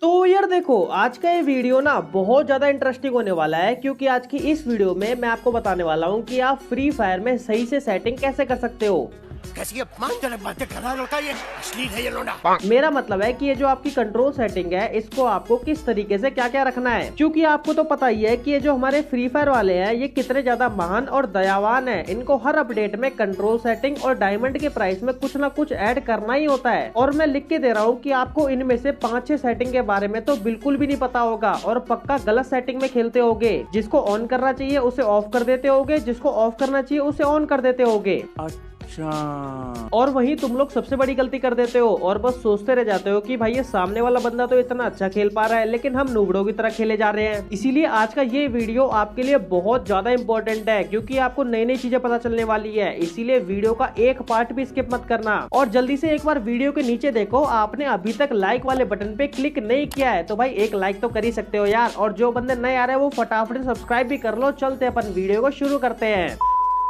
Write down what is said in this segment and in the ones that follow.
तो यार देखो, आज का ये वीडियो ना बहुत ज्यादा इंटरेस्टिंग होने वाला है, क्योंकि आज की इस वीडियो में मैं आपको बताने वाला हूँ कि आप फ्री फायर में सही से सेटिंग कैसे कर सकते हो। कैसी अपमानजनक बातें कर रहा है लड़का, ये अश्लील है ये लोंडा। मेरा मतलब है कि ये जो आपकी कंट्रोल सेटिंग है, इसको आपको किस तरीके से क्या क्या रखना है, क्योंकि आपको तो पता ही है कि ये जो हमारे फ्री फायर वाले हैं ये कितने ज्यादा महान और दयावान है। इनको हर अपडेट में कंट्रोल सेटिंग और डायमंड के प्राइस में कुछ ना कुछ ऐड करना ही होता है। और मैं लिख के दे रहा हूँ कि आपको इनमें से 5-6 सेटिंग के बारे में तो बिल्कुल भी नहीं पता होगा और पक्का गलत सेटिंग में खेलते होगे। जिसको ऑन करना चाहिए उसे ऑफ कर देते होगे, जिसको ऑफ करना चाहिए उसे ऑन कर देते होगे। और वहीं तुम लोग सबसे बड़ी गलती कर देते हो और बस सोचते रह जाते हो कि भाई ये सामने वाला बंदा तो इतना अच्छा खेल पा रहा है, लेकिन हम नूबड़ों की तरह खेले जा रहे हैं। इसीलिए आज का ये वीडियो आपके लिए बहुत ज्यादा इंपॉर्टेंट है, क्योंकि आपको नई नई चीजें पता चलने वाली है। इसीलिए वीडियो का एक पार्ट भी स्किप मत करना और जल्दी से एक बार वीडियो के नीचे देखो, आपने अभी तक लाइक वाले बटन पे क्लिक नहीं किया है तो भाई एक लाइक तो कर ही सकते हो यार। और जो बंदे नए आ रहे हैं वो फटाफट सब्सक्राइब भी कर लो। चलते अपन वीडियो को शुरू करते हैं।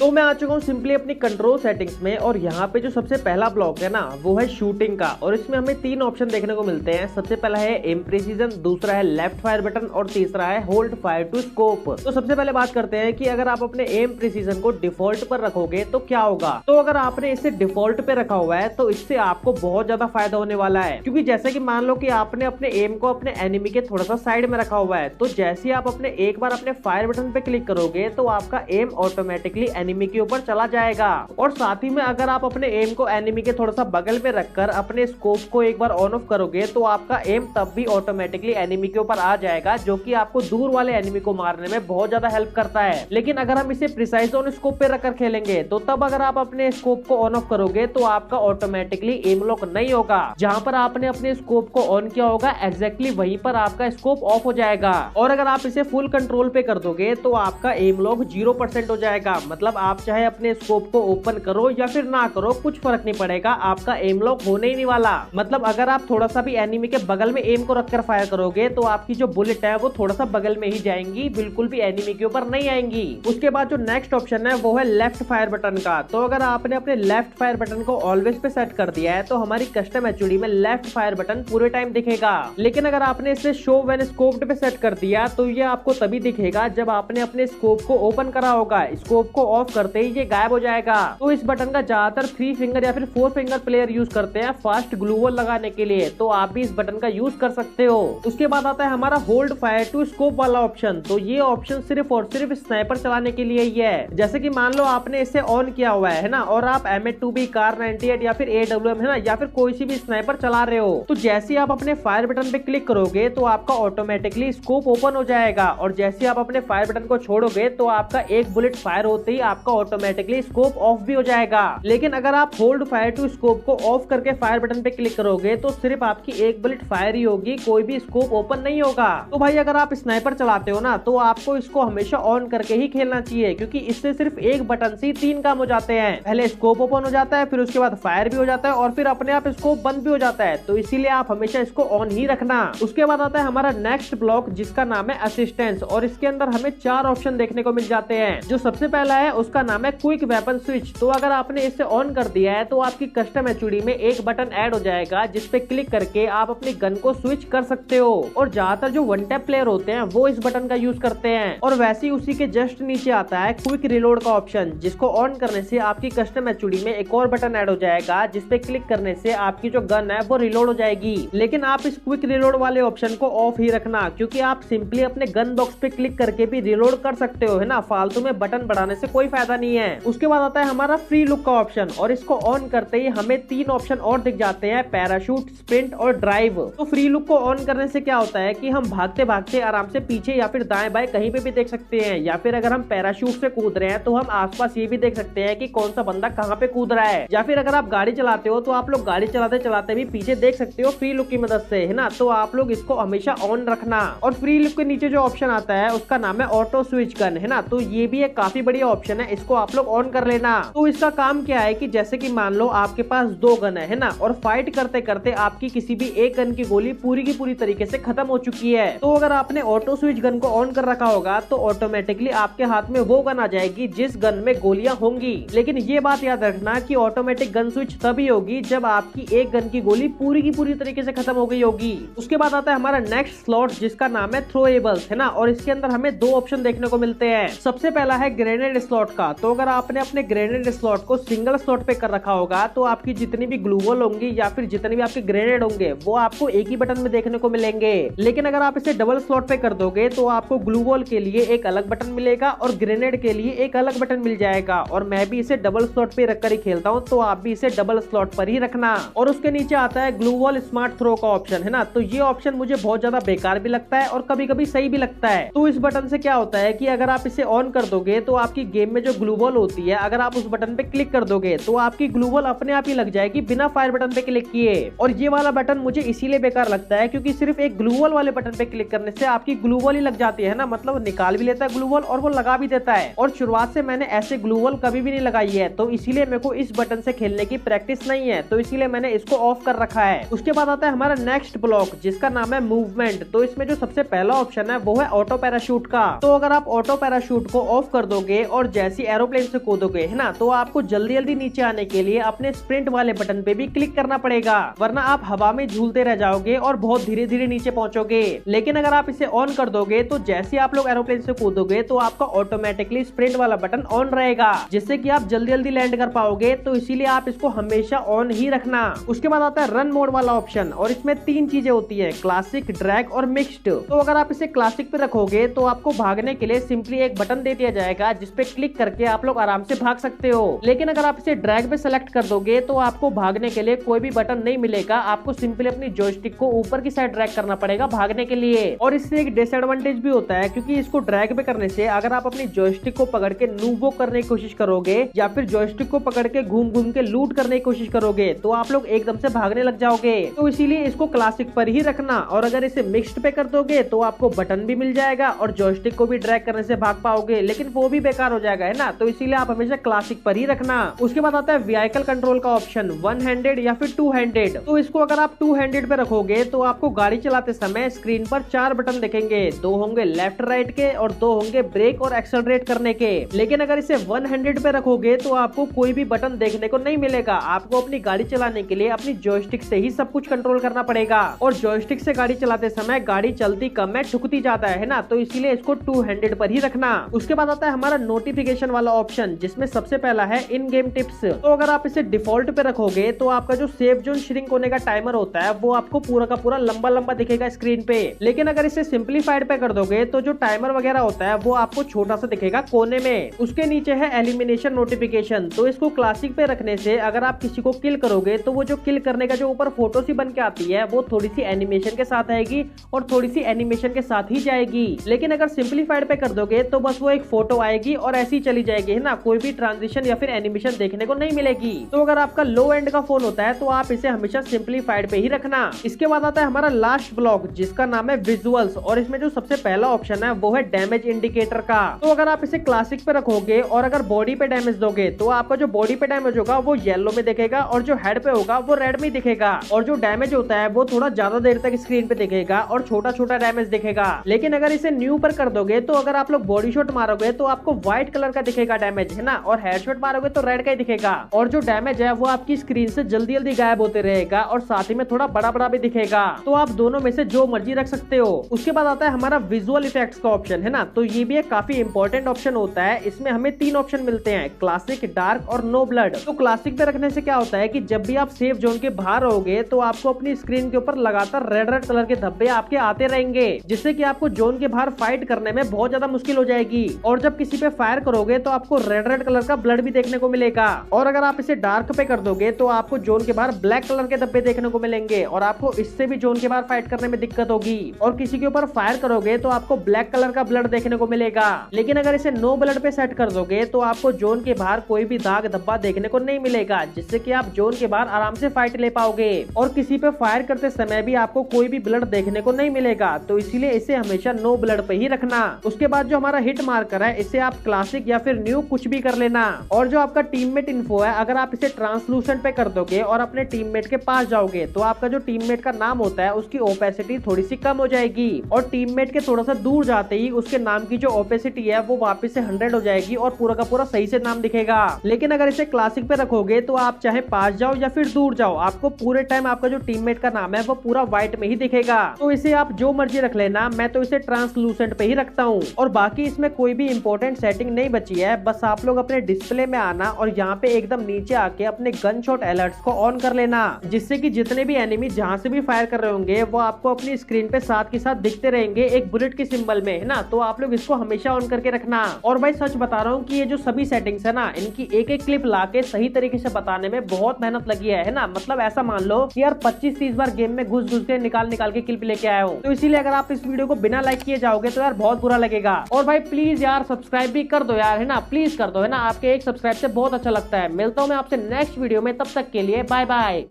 तो मैं आ चुका हूँ सिंपली अपनी कंट्रोल सेटिंग्स में, और यहाँ पे जो सबसे पहला ब्लॉक है ना वो है शूटिंग का। और इसमें हमें 3 ऑप्शन देखने को मिलते हैं। सबसे पहला है एम प्रिसीजन, दूसरा है लेफ्ट फायर बटन और तीसरा है होल्ड फायर टू स्कोप। तो सबसे पहले बात करते हैं कि अगर आप अपने एम प्रिसीजन को डिफॉल्ट पर रखोगे तो क्या होगा। तो अगर आपने इसे डिफॉल्ट पे रखा हुआ है तो इससे आपको बहुत ज्यादा फायदा होने वाला है, क्योंकि जैसे कि मान लो कि आपने अपने एम को अपने एनिमी के थोड़ा सा साइड में रखा हुआ है, तो जैसे आप अपने एक बार अपने फायर बटन पे क्लिक करोगे तो आपका एम ऑटोमेटिकली एनिमी के ऊपर चला जाएगा। और साथ ही में अगर आप अपने एम को एनिमी के थोड़ा सा बगल में रखकर अपने स्कोप को एक बार ऑन ऑफ करोगे तो आपका एम तब भी ऑटोमेटिकली एनिमी के ऊपर आ जाएगा, जो कि आपको दूर वाले एनिमी को मारने में बहुत ज्यादा हेल्प करता है। लेकिन अगर हम इसे प्रिसाइज ऑन स्कोप पे रखकर खेलेंगे तो तब अगर आप अपने स्कोप को ऑन ऑफ करोगे तो आपका ऑटोमेटिकली एम लॉक नहीं होगा। जहां पर आपने अपने स्कोप को ऑन किया होगा एग्जैक्टली वहीं पर आपका स्कोप ऑफ हो जाएगा। और अगर आप इसे फुल कंट्रोल पे कर दोगे तो आपका एम लॉक 0% हो जाएगा। मतलब आप चाहे अपने स्कोप को ओपन करो या फिर ना करो, कुछ फर्क नहीं पड़ेगा, आपका एम लॉक होने ही नहीं वाला। मतलब अगर आप थोड़ा सा भी एनिमी के बगल में एम को रखकर फायर करोगे तो आपकी जो बुलेट है वो थोड़ा सा बगल में ही जाएंगी, बिल्कुल भी एनिमी के ऊपर नहीं आएंगी। उसके बाद जो नेक्स्ट ऑप्शन है वो है लेफ्ट फायर बटन का। तो अगर आपने अपने लेफ्ट फायर बटन को ऑलवेज पे सेट कर दिया है तो हमारी कस्टम एचओडी में लेफ्ट फायर बटन पूरे टाइम दिखेगा। लेकिन अगर आपने इसे शो व्हेन स्कोप्ड पे सेट कर दिया तो ये आपको तभी दिखेगा जब आपने अपने स्कोप को ओपन करा होगा। स्कोप को ऑफ करते ही ये गायब हो जाएगा। तो इस बटन का ज्यादातर 3 फिंगर या फिर 4 फिंगर प्लेयर यूज करते हैं फास्ट ग्लू वॉल लगाने के लिए, तो आप भी इस बटन का यूज कर सकते हो। उसके बाद आता है हमारा होल्ड फायर टू स्कोप वाला ऑप्शन। तो ये ऑप्शन सिर्फ और सिर्फ स्नाइपर चलाने के लिए ही है। जैसे कि मान लो आपने इसे ऑन किया हुआ है ना, और आप M2B कार 98 या फिर AWM है ना, या फिर कोई सी भी स्नाइपर चला रहे हो, तो जैसे आप अपने फायर बटन पे क्लिक करोगे तो आपका ऑटोमेटिकली स्कोप ओपन हो जाएगा। और जैसे आप अपने फायर बटन को छोड़ोगे तो आपका एक बुलेट फायर होते ही आपका ऑटोमेटिकली स्कोप ऑफ भी हो जाएगा। लेकिन अगर आप होल्ड फायर टू स्कोप को ऑफ करके फायर बटन पे क्लिक करोगे तो सिर्फ आपकी एक बुलेट फायर ही होगी, कोई भी स्कोप ओपन नहीं होगा। तो भाई अगर आप स्नाइपर चलाते हो ना तो आपको इसको हमेशा ऑन करके ही खेलना चाहिए, क्योंकि इससे सिर्फ एक बटन से 3 काम हो जाते हैं। पहले स्कोप ओपन हो जाता है, फिर उसके बाद फायर भी हो जाता है और फिर अपने आप स्कोप बंद भी हो जाता है। तो इसीलिए आप हमेशा इसको ऑन ही रखना। उसके बाद आता है हमारा नेक्स्ट ब्लॉक जिसका नाम है असिस्टेंस, और इसके अंदर हमें 4 ऑप्शन देखने को मिल जाते हैं। जो सबसे पहला है उसका नाम है क्विक वेपन स्विच। तो अगर आपने इसे ऑन कर दिया है तो आपकी कस्टम एचओडी में एक बटन ऐड हो जाएगा जिस पे क्लिक करके आप अपनी गन को स्विच कर सकते हो। और ज्यादातर जो वन टैप प्लेयर होते हैं वो इस बटन का यूज करते हैं। और वैसे ही उसी के जस्ट नीचे आता है क्विक रिलोड का ऑप्शन, जिसको ऑन करने से आपकी कस्टम एचओडी में एक और बटन ऐड हो जाएगा जिस पे क्लिक करने से आपकी जो गन है वो रिलोड हो जाएगी। लेकिन आप इस क्विक रिलोड वाले ऑप्शन को ऑफ ही रखना, क्योंकि आप सिंपली अपने गन बॉक्स पे क्लिक करके भी रिलोड कर सकते हो, है ना। फालतू में बटन बढ़ाने से कोई फायदा नहीं है। उसके बाद आता है हमारा फ्री लुक का ऑप्शन, और इसको ऑन करते ही हमें 3 ऑप्शन और दिख जाते हैं, पैराशूट, स्प्रिंट और ड्राइव। तो फ्री लुक को ऑन करने से क्या होता है कि हम भागते भागते आराम से पीछे या फिर दाएं बाएं कहीं पे भी देख सकते हैं, या फिर अगर हम पैराशूट से कूद रहे हैं तो हम आसपास ये भी देख सकते हैं कि कौन सा बंदा कहाँ पे कूद रहा है। या फिर अगर आप गाड़ी चलाते हो तो आप लोग गाड़ी चलाते चलाते भी पीछे देख सकते हो फ्री लुक की मदद से, है ना। तो आप लोग इसको हमेशा ऑन रखना। और फ्री लुक के नीचे जो ऑप्शन आता है उसका नाम है ऑटो स्विच गन, है ना। तो ये भी एक काफी बढ़िया ऑप्शन ऑप्शन है इसको आप लोग ऑन कर लेना। तो इसका काम क्या है कि जैसे कि मान लो आपके पास 2 गन है ना, और फाइट करते करते आपकी किसी भी एक गन की गोली पूरी की पूरी तरीके से खत्म हो चुकी है, तो अगर आपने ऑटो स्विच गन को ऑन कर रखा होगा तो ऑटोमेटिकली आपके हाथ में वो गन आ जाएगी जिस गन में गोलियां होंगी। लेकिन ये बात याद रखना कि ऑटोमेटिक गन स्विच तभी होगी जब आपकी एक गन की गोली पूरी की पूरी तरीके से खत्म हो गई होगी। उसके बाद आता है हमारा नेक्स्ट स्लॉट जिसका नाम है थ्रोएबल्स, है ना, और इसके अंदर हमें 2 ऑप्शन देखने को मिलते हैं। सबसे पहला है ग्रेनेड स्लॉट का। तो अगर आपने अपने ग्रेनेड स्लॉट को सिंगल स्लॉट पे कर रखा होगा तो आपकी जितनी भी ग्लू वॉल होंगी या फिर जितने भी आपके ग्रेनेड होंगे वो आपको एक ही बटन में देखने को मिलेंगे। लेकिन अगर आप इसे डबल स्लॉट पे कर दोगे तो आपको ग्लू वॉल के लिए एक अलग बटन मिलेगा और ग्रेनेड के लिए एक अलग बटन मिल जाएगा। और मैं भी इसे डबल स्लॉट पे रखकर ही खेलता हूँ, तो आप भी इसे डबल स्लॉट पर ही रखना। और उसके नीचे आता है ग्लू वॉल स्मार्ट थ्रो का ऑप्शन, है ना। तो ये ऑप्शन मुझे बहुत ज्यादा बेकार भी लगता है और कभी कभी सही भी लगता है। तो इस बटन से क्या होता है कि अगर आप इसे ऑन कर दोगे तो आपकी गेम में जो ग्लू वॉल होती है, अगर आप उस बटन पे क्लिक कर दोगे तो आपकी ग्लू वॉल अपने आप ही लग जाएगी बिना फायर बटन पे क्लिक किए। और ये वाला बटन मुझे इसीलिए बेकार लगता है क्योंकि सिर्फ एक ग्लू वॉल वाले बटन पे क्लिक करने से आपकी ग्लू वॉल ही लग जाती है ना, मतलब निकाल भी लेता है ग्लू वॉल और वो लगा भी देता है। और शुरुआत से मैंने ऐसे ग्लू वॉल कभी भी नहीं लगाई है, तो इसीलिए मेरे को इस बटन से खेलने की प्रैक्टिस नहीं है, तो इसीलिए मैंने इसको ऑफ कर रखा है। उसके बाद आता है हमारा नेक्स्ट ब्लॉक जिसका नाम है मूवमेंट। तो इसमें जो सबसे पहला ऑप्शन है वो है ऑटो पैराशूट का। तो अगर आप ऑटो पैराशूट को ऑफ कर दोगे और जैसी एरोप्लेन से कूदोगे, है ना, तो आपको जल्दी जल्दी नीचे आने के लिए अपने स्प्रिंट वाले बटन पे भी क्लिक करना पड़ेगा, वरना आप हवा में झूलते रह जाओगे और बहुत धीरे धीरे नीचे पहुंचोगे। लेकिन अगर आप इसे ऑन कर दोगे तो जैसे आप लोग एरोप्लेन से कूदोगे तो आपका ऑटोमेटिकली स्प्रिंट वाला बटन ऑन रहेगा, जिससे कि आप जल्दी जल्दी लैंड कर पाओगे। तो इसीलिए आप इसको हमेशा ऑन ही रखना। उसके बाद आता है रन मोड वाला ऑप्शन, और इसमें 3 चीजें होती है, क्लासिक, ड्रैग और मिक्स्ड। तो अगर आप इसे क्लासिक पे रखोगे तो आपको भागने के लिए सिंपली एक बटन दे दिया जाएगा जिसपे क्लिक करके आप लोग आराम से भाग सकते हो। लेकिन अगर आप इसे ड्रैग पे सेलेक्ट कर दोगे तो आपको भागने के लिए कोई भी बटन नहीं मिलेगा, आपको सिंपली अपनी जॉयस्टिक को ऊपर की साइड ड्रैग करना पड़ेगा भागने के लिए। और इससे एक डिसएडवांटेज भी होता है क्योंकि इसको ड्रैग पे करने से अगर आप अपनी जॉयस्टिक को पकड़ के नूवो करने की कोशिश करोगे या फिर जॉयस्टिक को पकड़ के घूम घूम के लूट करने की कोशिश करोगे तो आप लोग एकदम से भागने लग जाओगे। तो इसीलिए इसको क्लासिक पर ही रखना। और अगर इसे मिक्स्ड पे कर दोगे तो आपको बटन भी मिल जाएगा और जॉयस्टिक को भी ड्रैग करने से भाग पाओगे, लेकिन वो भी बेकार हो जाएगा, है ना। तो इसीलिए आप हमेशा क्लासिक पर ही रखना। उसके बाद आता है व्हीकल कंट्रोल का ऑप्शन, 1 हैंडेड या फिर 2 हैंडेड। तो इसको अगर आप 2 हैंडेड पे रखोगे तो आपको गाड़ी चलाते समय स्क्रीन पर 4 बटन दिखेंगे, 2 होंगे लेफ्ट राइट के और 2 होंगे ब्रेक और एक्सेलरेट करने के। लेकिन अगर इसे 1 हैंडेड पे रखोगे तो आपको कोई भी बटन देखने को नहीं मिलेगा, आपको अपनी गाड़ी चलाने के लिए अपनी जॉयस्टिक से ही सब कुछ कंट्रोल करना पड़ेगा। और जॉयस्टिक से गाड़ी चलाते समय गाड़ी चलती कम है, ठुकती जाता है ना, तो इसीलिए इसको 2 हैंडेड पर ही रखना। उसके बाद आता है हमारा नोटिफिकेशन वाला ऑप्शन जिसमें सबसे पहला है इन गेम टिप्स। तो अगर आप इसे डिफॉल्ट पे रखोगे तो आपका जो सेफ जोन श्रिंक होने का टाइमर होता है वो आपको पूरा का पूरा लंबा लंबा दिखेगा स्क्रीन पे। लेकिन अगर इसे सिंपलीफाइड पे कर दोगे तो जो टाइमर वगैरह होता है वो आपको छोटा सा दिखेगा कोने में। उसके नीचे है एलिमिनेशन नोटिफिकेशन। तो इसको क्लासिक पे रखने से अगर आप किसी को किल करोगे तो वो जो किल करने का जो ऊपर फोटो सी बन के आती है वो थोड़ी सी एनिमेशन के साथ आएगी और थोड़ी सी एनिमेशन के साथ ही जाएगी। लेकिन अगर सिंपलीफाइड पे कर दोगे तो बस वो एक फोटो आएगी और ऐसी ही चली जाएगी, है ना, कोई भी ट्रांजिशन या फिर एनिमेशन देखने को नहीं मिलेगी। तो अगर आपका लो एंड का फोन होता है तो आप इसे हमेशा सिंपलीफाइड पे ही रखना। इसके बाद आता है हमारा लास्ट ब्लॉक जिसका नाम है विजुअल्स, और इसमें जो सबसे पहला ऑप्शन है वो है डैमेज इंडिकेटर का। तो अगर आप इसे क्लासिक पे रखोगे और अगर बॉडी पे डैमेज दोगे तो आपका जो बॉडी पे डैमेज होगा वो येलो में दिखेगा और जो हेड पे होगा वो रेड में दिखेगा, और जो डैमेज होता है वो थोड़ा ज्यादा देर तक स्क्रीन पे दिखेगा और छोटा छोटा डैमेज दिखेगा। लेकिन अगर इसे न्यू पर कर दोगे तो अगर आप लोग बॉडी शॉट मारोगे तो आपको व्हाइट कलर का दिखेगा डैमेज, है ना, और हेडशॉट मारोगे तो रेड का ही दिखेगा, और जो डैमेज है वो आपकी स्क्रीन से जल्दी जल्दी गायब होते रहेगा और साथ ही में थोड़ा बड़ा बड़ा भी दिखेगा। तो आप दोनों में से जो मर्जी रख सकते हो। उसके बाद आता है हमारा विजुअल इफेक्ट्स का ऑप्शन, है ना। तो ये भी एक काफी इंपॉर्टेंट ऑप्शन होता है। इसमें हमें 3 ऑप्शन मिलते हैं, क्लासिक, डार्क और नो ब्लड। तो क्लासिक पे रखने से क्या होता है कि जब भी आप सेफ जोन के बाहर रहोगे तो आपको अपनी स्क्रीन के ऊपर लगातार रेड रेड कलर के धब्बे आपके आते रहेंगे, जिससे कि आपको जोन के बाहर फाइट करने में बहुत ज्यादा मुश्किल हो जाएगी। और जब किसी पे फायर करोगे तो आपको रेड रेड कलर का ब्लड भी देखने को मिलेगा। और अगर आप इसे डार्क पे कर दोगे तो आपको जोन के बाहर ब्लैक कलर के धब्बे देखने को मिलेंगे और आपको इससे भी जोन के बाहर फाइट करने में दिक्कत होगी। और किसी के ऊपर फायर करोगे तो आपको ब्लैक कलर का ब्लड देखने को मिलेगा। लेकिन अगर इसे नो ब्लड पे सेट कर दोगे तो आपको जोन के बाहर कोई भी दाग धब्बा देखने को नहीं मिलेगा, जिससे कि आप जोन के बाहर आराम से फाइट ले पाओगे। और किसी पे फायर करते समय भी आपको कोई भी ब्लड देखने को नहीं मिलेगा, तो इसीलिए इसे हमेशा नो ब्लड पे ही रखना। उसके बाद जो हमारा हिट मार्कर है इसे आप क्लासिक या फिर न्यू कुछ भी कर लेना। और जो आपका टीममेट इन्फो है, अगर आप इसे ट्रांसलूसेंट पे कर दोगे और अपने टीममेट के पास जाओगे तो आपका जो टीममेट का नाम होता है उसकी ओपेसिटी थोड़ी सी कम हो जाएगी, और टीममेट के थोड़ा सा दूर जाते ही उसके नाम की जो ओपेसिटी है वो वापस से 100 हो जाएगी और पूरा का पूरा सही से नाम दिखेगा। लेकिन अगर इसे क्लासिक पे रखोगे तो आप चाहे पास जाओ या फिर दूर जाओ, आपको पूरे टाइम आपका जो टीममेट का नाम है वो पूरा व्हाइट में ही दिखेगा। तो इसे आप जो मर्जी रख लेना, मैं तो इसे ट्रांसलूसेंट पे ही रखता हूँ। और बाकी इसमें कोई भी इंपॉर्टेंट सेटिंग नहीं बची है, बस आप लोग अपने डिस्प्ले में आना और यहाँ पे एकदम नीचे आके अपने गन शॉट अलर्ट्स को ऑन कर लेना, जिससे कि जितने भी एनिमी जहाँ से भी फायर कर रहे होंगे वो आपको अपनी स्क्रीन पे साथ के साथ दिखते रहेंगे एक बुलेट के सिंबल में, है ना। तो आप लोग इसको हमेशा ऑन करके रखना। और भाई सच बता रहा हूँ कि ये जो सभी सेटिंग्स है ना, इनकी एक एक क्लिप लाके सही तरीके से बताने में बहुत मेहनत लगी है ना। मतलब ऐसा मान लो कि यार 25-30 बार गेम में घुस के निकाल के क्लिप लेके आया हूँ। तो इसीलिए अगर आप इस वीडियो को बिना लाइक किए जाओगे तो यार बहुत बुरा लगेगा। और भाई प्लीज यार सब्सक्राइब भी कर दो यार, है ना, प्लीज कर दो, है ना। आपके एक सब्सक्राइब से बहुत अच्छा लगता है। मिलता हूँ मैं आपसे नेक्स्ट वीडियो में, तब तक के लिए बाय बाय।